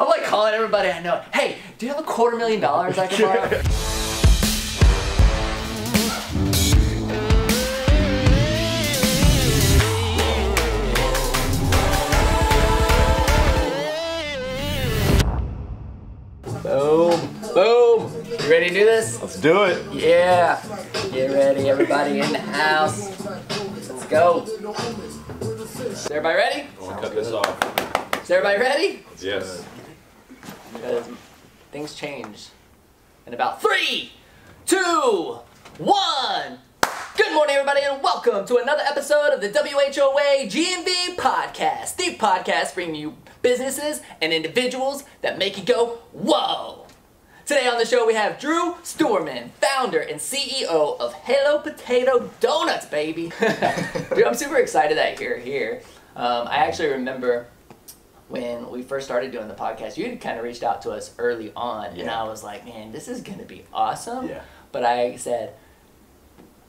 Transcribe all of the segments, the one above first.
I'm like calling everybody I know. Hey, do you have $250,000 I can borrow? Boom, boom. You ready to do this? Let's do it. Yeah. Get ready, everybody in the house. Let's go. Is everybody ready? I want to cut this off. Is everybody ready? Yes. Because things change in about 3, 2, 1. Good morning, everybody, and welcome to another episode of the WHOA GNV Podcast. The podcast bringing you businesses and individuals that make you go, whoa. Today on the show, we have Drew Stoorman, founder and CEO of Hello Potato Donuts, baby. Dude, I'm super excited that you're here. I actually remember when we first started doing the podcast, you had kind of reached out to us early on, and I was like, man, this is going to be awesome. Yeah. But I said,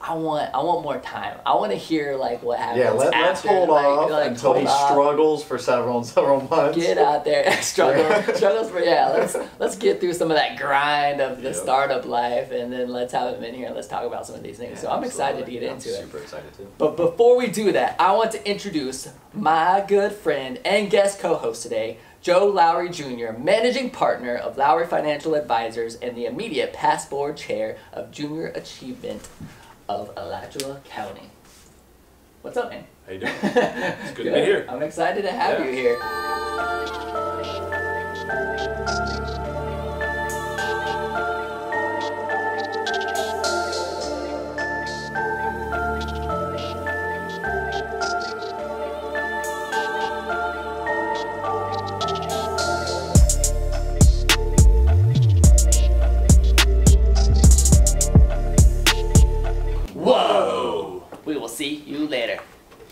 I want more time. I want to hear like what happens. Yeah, let's hold off until he struggles for several months. Get out there, struggles for Let's get through some of that grind of the startup life, and then let's have him in here and let's talk about some of these things. Yeah, so I'm excited to get into it. Super excited too. But before we do that, I want to introduce my good friend and guest co-host today, Joe Lowry Jr., Managing Partner of Lowry Financial Advisors and the immediate past board chair of Junior Achievement of Alachua County. What's up, man? How you doing? It's good to be here. I'm excited to have you here. Whoa! We will see you later.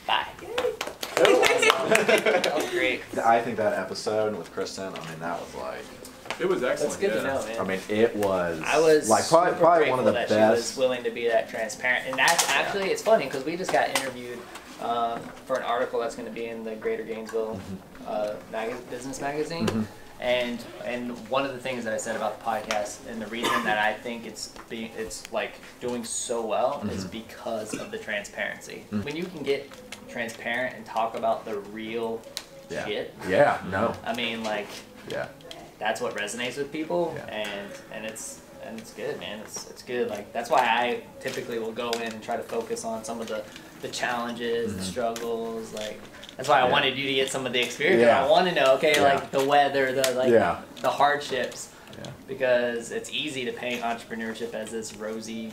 Bye. That was great. I think that episode with Kristen, that was like... It was excellent. That's good to know, man. It was... I was like probably one of the that best. She was willing to be that transparent. And that's actually, it's funny, because we just got interviewed for an article that's going to be in the Greater Gainesville business magazine. Mm-hmm. And one of the things that I said about the podcast, and the reason that I think it's like doing so well, is because of the transparency. When you can get transparent and talk about the real shit. Yeah, no. That's what resonates with people, and it's good, man. It's good. Like, that's why I typically will go in and try to focus on some of the challenges, the struggles, like. That's why I wanted you to get some of the experience. Yeah. I want to know, like the weather, the hardships, because it's easy to paint entrepreneurship as this rosy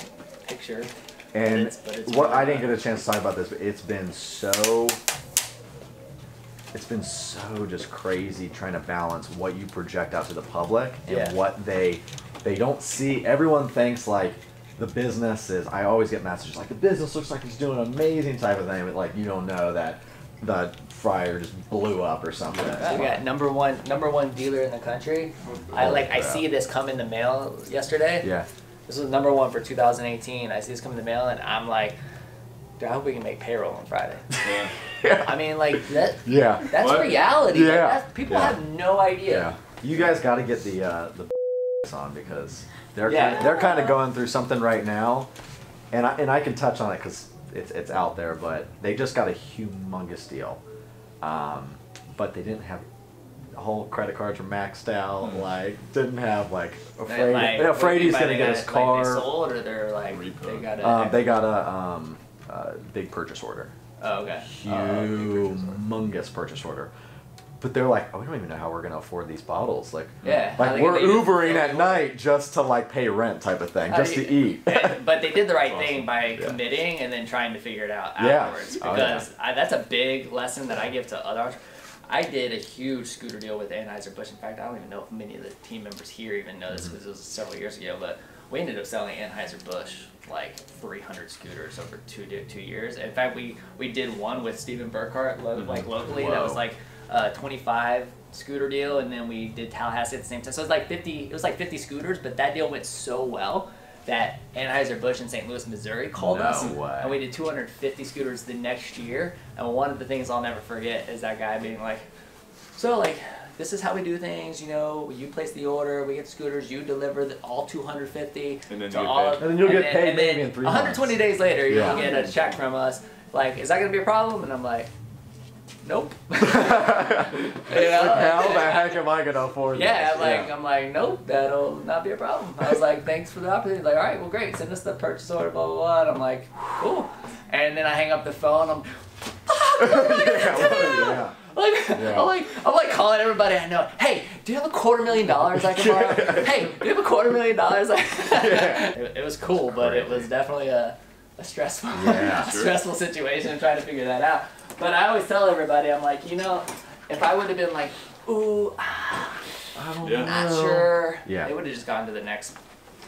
picture. And but it's what I didn't get a chance to talk about this, but it's been so just crazy trying to balance what you project out to the public and what they don't see. Everyone thinks like the business is. I always get messages like the business looks like it's doing an amazing type of thing, but like you don't know that the fryer just blew up or something. So we got number one dealer in the country. I see this come in the mail yesterday. Yeah. This was number 1 for 2018. I see this come in the mail and I'm like, dude, I hope we can make payroll on Friday. Yeah. I mean, like that. Yeah. That's reality. Yeah. Like, people have no idea. Yeah. You guys got to get the on, because they're kind of going through something right now, and I can touch on it because it's out there, but they just got a humongous deal, but they didn't have the whole credit cards are maxed out. Like didn't have afraid he's gonna get his car. Like they sold, or they're like they got a big purchase order. Oh, okay. Humongous purchase order. But they're like, we don't even know how we're gonna afford these bottles. Like we're Ubering at night just to like pay rent type of thing, just to eat. But they did the right thing by committing and then trying to figure it out afterwards. Because that's a big lesson that I give to others. I did a huge scooter deal with Anheuser-Busch. In fact, I don't even know if many of the team members here even know this because it was several years ago. But we ended up selling Anheuser-Busch like 300 scooters over two years. In fact, we did one with Stephen Burkhart like locally. Whoa. That was like 25 scooter deal, and then we did Tallahassee at the same time. So it was like 50. It was like 50 scooters, but that deal went so well that Anheuser-Busch in St. Louis, Missouri called us, and we did 250 scooters the next year. And one of the things I'll never forget is that guy being like, "So like, this is how we do things, you know, you place the order, we get scooters, you deliver all 250 and then to all of, and then you'll get paid maybe in 3 months. 120 days later, you'll get a check from us. Like, is that going to be a problem? And I'm like, nope. You know? How the heck am I going to afford this? I'm like, nope, that'll not be a problem. I was like, thanks for the opportunity. Like, all right, well, great, send us the purchase order, blah, blah, blah. And I'm like, cool. And then I hang up the phone, I'm I'm like calling everybody I know. Hey, do you have $250,000 I can borrow? Hey, do you have $250,000? It was cool, but it was definitely a stressful, stressful situation trying to figure that out. But I always tell everybody, I'm like, you know, if I would have been like, ooh, I'm not sure, they would have just gone to the next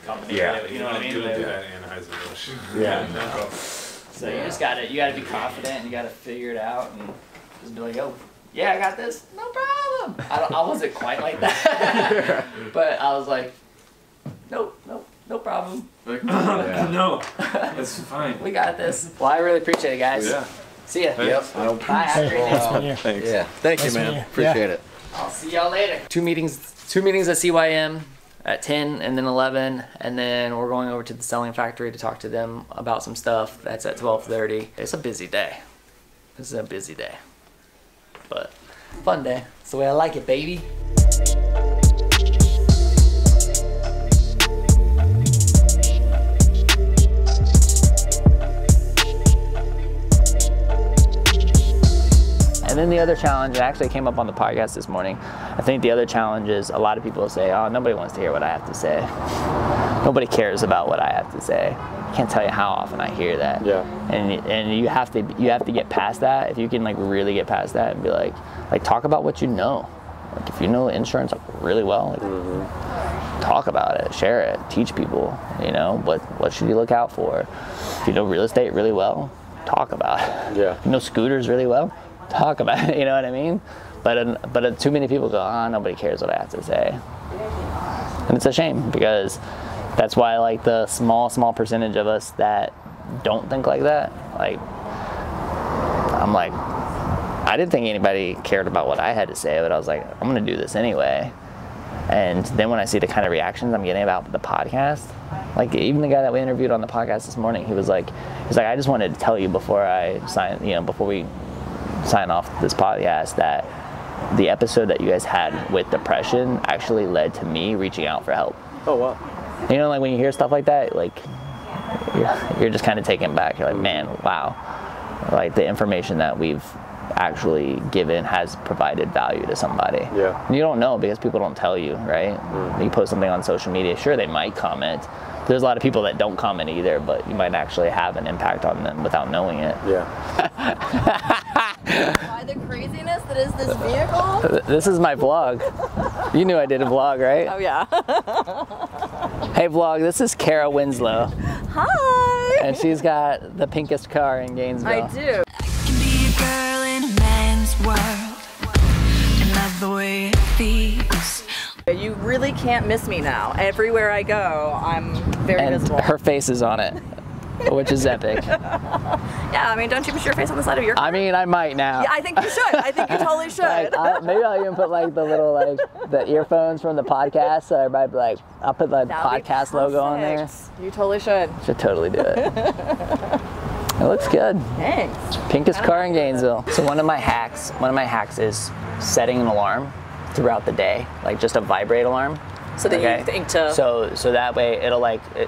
company. Yeah. You know what I mean? Do that Anheuser-Busch. Yeah. So you just gotta be confident and you gotta figure it out and just be like, oh, yeah, I got this, no problem. I wasn't quite like that, but I was like, nope, no problem. Like, no, that's fine. We got this. Well, I really appreciate it, guys. Yeah. See ya. Yep. Bye. Have a great day. Thanks. Yeah. Thank you, man. Appreciate it. I'll see y'all later. Two meetings at CYM. At 10 and then 11, and then we're going over to the selling factory to talk to them about some stuff. That's at 12:30. It's a busy day. This is a busy day, but fun day. It's the way I like it, baby. And then the other challenge, it actually came up on the podcast this morning. I think the other challenge is a lot of people say, oh, nobody wants to hear what I have to say. Nobody cares about what I have to say. I can't tell you how often I hear that. Yeah. And you have to get past that. If you can like really get past that and be like talk about what you know. Like if you know insurance really well, like, talk about it, share it, teach people, you know, what should you look out for. If you know real estate really well, talk about it. Yeah. If you know scooters really well, talk about it, you know what I mean? But too many people go, nobody cares what I have to say. And it's a shame because that's why like the small percentage of us that don't think like that, like I'm like, I didn't think anybody cared about what I had to say, but I was like, I'm gonna do this anyway. And then when I see the kind of reactions I'm getting about the podcast, like even the guy that we interviewed on the podcast this morning, he's like, I just wanted to tell you before we sign off this podcast that the episode that you guys had with depression actually led to me reaching out for help. Oh wow. You know, like when you hear stuff like that, like you're just kind of taken back. You're like, man, wow, like the information that we've actually given has provided value to somebody. Yeah. And you don't know because people don't tell you, right? You post something on social media, sure, they might comment. There's a lot of people that don't comment either, but you might actually have an impact on them without knowing it. Yeah. Why the craziness that is this vehicle? This is my vlog. You knew I did a vlog, right? Oh yeah. Hey vlog, this is Kara Winslow. Hi. And she's got the pinkest car in Gainesville. I do. I can be a girl in a man's world, and love the way it feels. You really can't miss me now. Everywhere I go, I'm very visible. Her face is on it, which is epic. Yeah, I mean, don't you put your face on the side of your car? I mean, I might now. Yeah, I think you should. I think you totally should. Like, maybe I'll even put like the little the earphones from the podcast, so everybody be like, I'll put the podcast logo on there. You totally should. Should totally do it. It looks good. Thanks. Pinkest car in Gainesville. So one of my hacks is setting an alarm throughout the day, like just a vibrate alarm. So that you think to... So that way it'll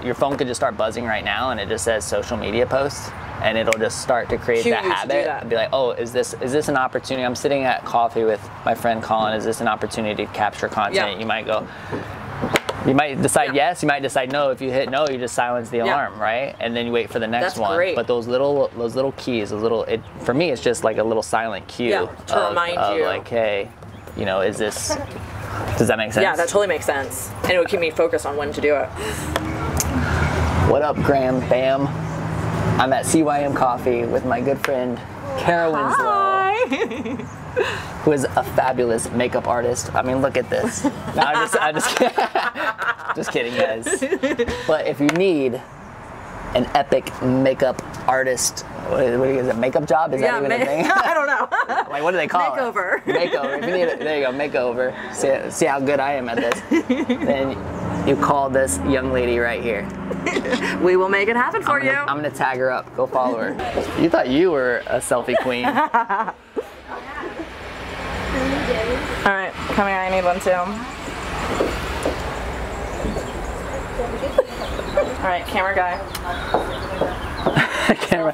your phone could just start buzzing right now and it just says social media posts and it'll just start to create that habit and be like, oh, is this an opportunity? I'm sitting at coffee with my friend Collin. Is this an opportunity to capture content? Yeah. You might decide yes, you might decide no. If you hit no, you just silence the alarm, right? And then you wait for the next one. Great. But those little keys, for me it's just like a little silent cue to remind you. Like, hey, you know, does that make sense? Yeah, that totally makes sense. And it would keep me focused on when to do it. What up, Graham? Bam. I'm at CYM Coffee with my good friend, Kara Winslow, who is a fabulous makeup artist. I mean, look at this. No, I'm just kidding. Just kidding, guys. But if you need an epic makeup artist. What is it? Makeup job? Is that even a thing? I don't know. Like, what do they call Makeover. it? Makeover. If you need it, there you go. Makeover. See how good I am at this. Then you call this young lady right here. We will make it happen for you. I'm gonna tag her up. Go follow her. You thought you were a selfie queen. All right, come here. I need one too. All right, camera guy. Camera.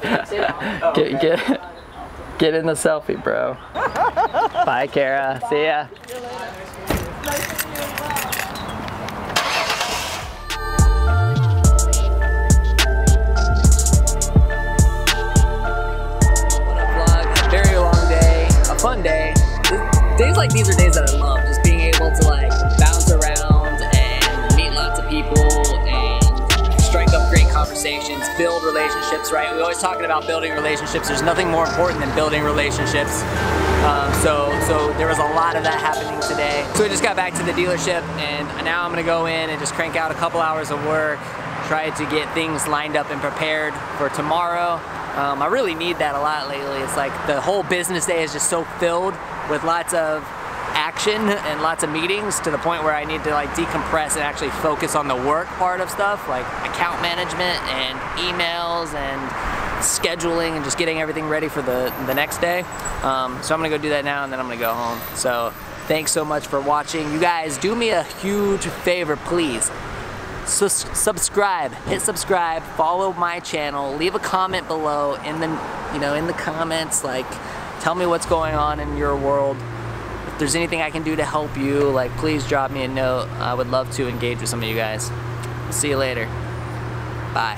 Get in the selfie, bro. Bye, Kara. See ya. What a vlog. A very long day. A fun day. Days like these are days that I love. Just being able to like bounce around and meet lots of people and strike up great conversations, build relationships, right? We're always talking about building relationships. There's nothing more important than building relationships. So there was a lot of that happening today. So I just got back to the dealership and now I'm gonna go in and just crank out a couple hours of work, try to get things lined up and prepared for tomorrow. I really need that a lot lately. It's like the whole business day is just so filled with lots of action and lots of meetings to the point where I need to like decompress and actually focus on the work part of stuff like account management and emails and scheduling and just getting everything ready for the next day. So I'm gonna go do that now and then I'm gonna go home. So thanks so much for watching. You guys do me a huge favor, please. So subscribe, hit subscribe, follow my channel, leave a comment below in the in the comments, like tell me what's going on in your world. If there's anything I can do to help you, like please drop me a note. I would love to engage with some of you guys. See you later. Bye.